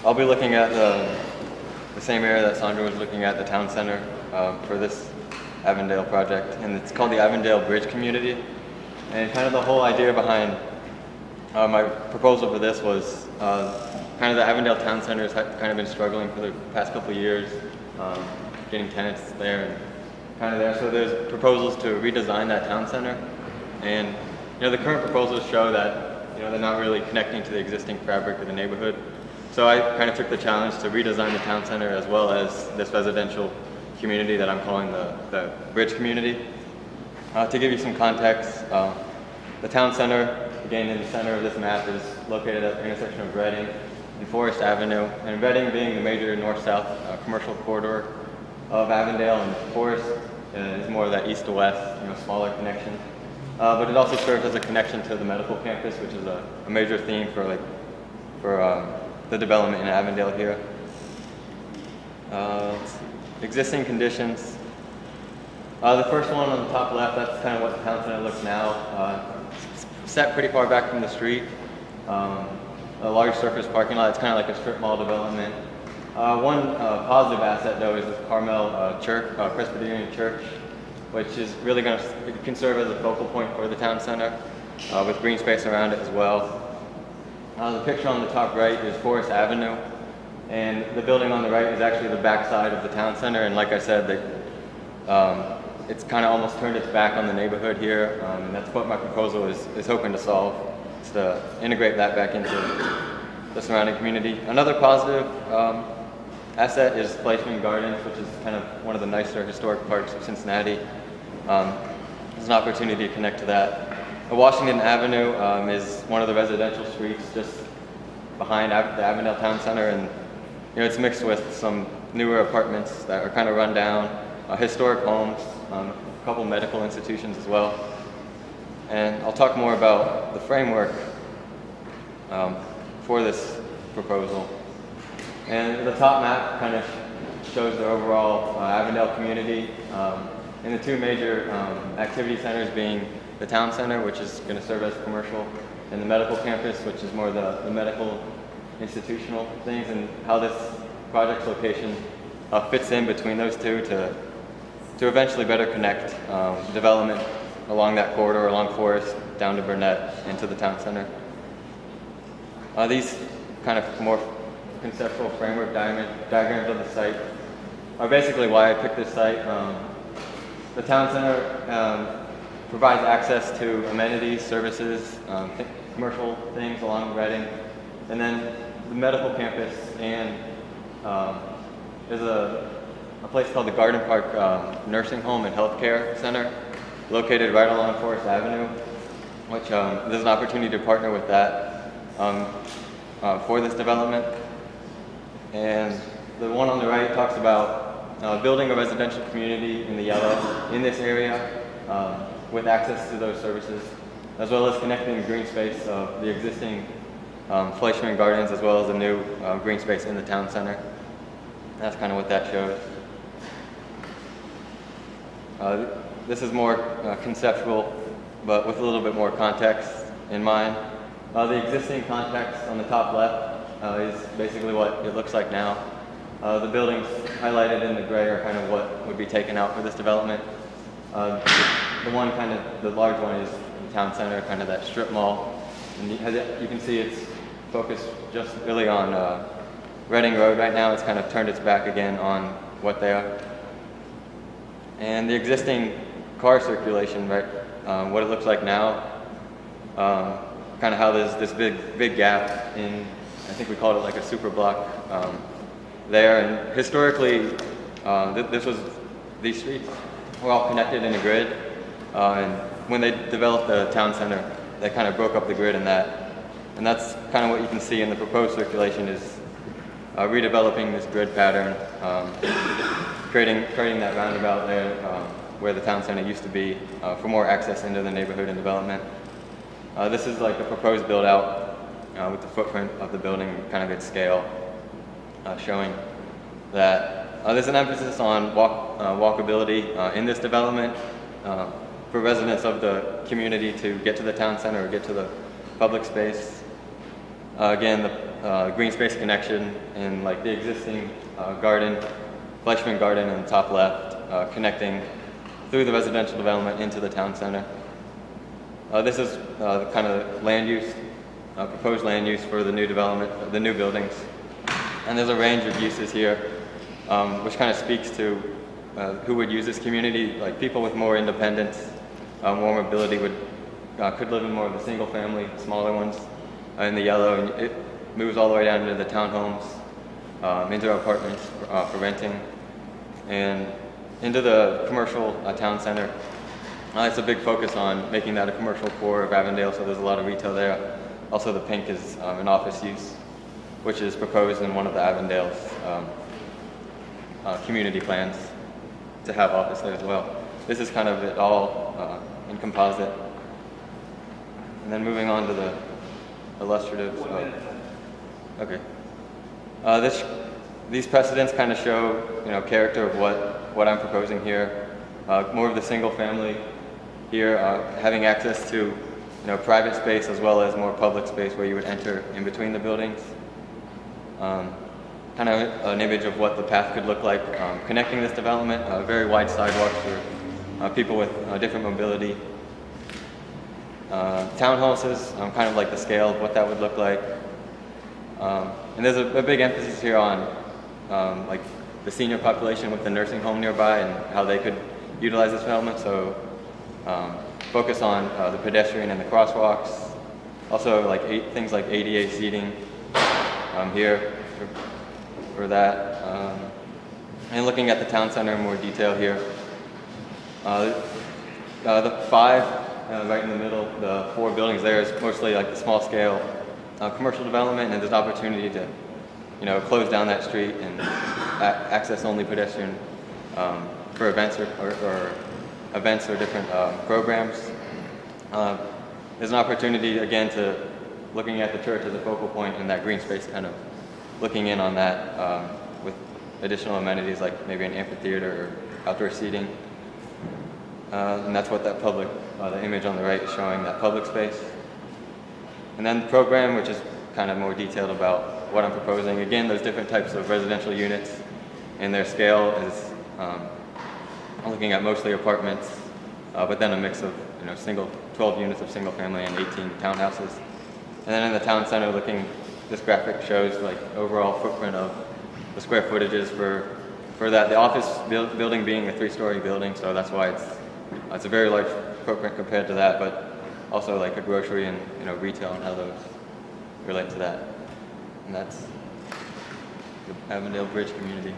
I'll be looking at the same area that Sandra was looking at, the town center, for this Avondale project, and it's called the Avondale Bridge Community. And kind of the whole idea behind my proposal for this was kind of the Avondale Town Center has kind of been struggling for the past couple of years, getting tenants there and kind of there. So there's proposals to redesign that town center, and the current proposals show that they're not really connecting to the existing fabric of the neighborhood. So I kind of took the challenge to redesign the town center as well as this residential community that I'm calling the Bridge Community. To give you some context, the town center, again in the center of this map, is located at the intersection of Reading and Forest Avenue. And Reading being the major north-south commercial corridor of Avondale, and Forest is more of that east to west, smaller connection. But it also serves as a connection to the medical campus, which is a major theme for the development in Avondale here. Existing conditions. The first one on the top left, that's kind of what the town center looks now. Set pretty far back from the street. A large surface parking lot. It's kind of like a strip mall development. One positive asset, though, is this Carmel Church, Presbyterian Church, which is really can serve as a focal point for the town center, with green space around it as well. The picture on the top right is Forest Avenue, and the building on the right is actually the back side of the town center. And like I said, it's kind of almost turned its back on the neighborhood here, and that's what my proposal is hoping to solve, is to integrate that back into the surrounding community. Another positive asset is Fleischman Gardens, which is kind of one of the nicer historic parks of Cincinnati. There's an opportunity to connect to that. Washington Avenue is one of the residential streets just behind the Avondale Town Center, and it's mixed with some newer apartments that are kind of run down, historic homes, a couple medical institutions as well. And I'll talk more about the framework for this proposal. And the top map kind of shows the overall Avondale community, and the two major activity centers being the town center, which is going to serve as commercial, and the medical campus, which is more the medical institutional things, and how this project's location fits in between those two to eventually better connect development along that corridor, along Forest, down to Burnett, into the town center. These kind of more conceptual framework diagrams of the site are basically why I picked this site. The town center provides access to amenities, services, commercial things along Reading, and then the medical campus, and there's a place called the Garden Park Nursing Home and Healthcare Center, located right along Forest Avenue, which there's an opportunity to partner with that for this development. And the one on the right talks about building a residential community in the yellow in this area with access to those services, as well as connecting the green space of the existing Fleischman Gardens, as well as the new green space in the town center. That's kind of what that shows. This is more conceptual, but with a little bit more context in mind. The existing context on the top left is basically what it looks like now. The buildings highlighted in the gray are kind of what would be taken out for this development. The large one is the town center, kind of that strip mall. And you can see it's focused just really on Reading Road right now. It's kind of turned its back again on what they are. And the existing car circulation, right, what it looks like now, kind of how there's this big gap in, I think we called it like a super block there. And historically, these streets were all connected in a grid. And when they developed the town center, they kind of broke up the grid in that. And that's kind of what you can see in the proposed circulation is redeveloping this grid pattern, creating that roundabout there where the town center used to be for more access into the neighborhood and development. This is like a proposed build out with the footprint of the building, kind of its scale, showing that there's an emphasis on walkability in this development for residents of the community to get to the town center or get to the public space. Again, green space connection in like the existing garden, Fleischman Garden in the top left, connecting through the residential development into the town center. This is the kind of land use, proposed land use for the new development, the new buildings. And there's a range of uses here, which kind of speaks to who would use this community. Like people with more independence, more mobility could live in more of the single family, smaller ones in the yellow, and it moves all the way down into the townhomes, into apartments for renting, and into the commercial town center. It's a big focus on making that a commercial core of Avondale, so there's a lot of retail there. Also the pink is an office use, which is proposed in one of the Avondale's community plans to have office there as well. This is kind of it all in composite. And then moving on to the illustrative. Okay. These precedents kind of show, character of what I'm proposing here. More of the single family here, having access to, private space as well as more public space where you would enter in between the buildings. Kind of an image of what the path could look like, connecting this development, very wide sidewalks for people with different mobility. Townhouses, kind of like the scale of what that would look like. And there's a big emphasis here on like the senior population with the nursing home nearby and how they could utilize this development. So focus on the pedestrian and the crosswalks. Also like things like ADA seating here for that. And looking at the town center in more detail here. The five right in the middle, the 4 buildings there is mostly like the small scale commercial development, and there's an opportunity to, close down that street and access only pedestrian for events or events or different programs. There's an opportunity again to looking at the church as a focal point in that green space, kind of looking in on that with additional amenities like maybe an amphitheater or outdoor seating. And that's what that the image on the right is showing, that public space. And then the program, which is kind of more detailed about what I'm proposing. Again, there's different types of residential units, and their scale is I'm looking at mostly apartments, but then a mix of 12 units of single family and 18 townhouses. And then in the town center, this graphic shows like overall footprint of the square footages for that. The office building being a 3-story building, so that's why it's a very large footprint compared to that, but also like a grocery and retail and how those relate to that. And that's the Avondale Bridge community.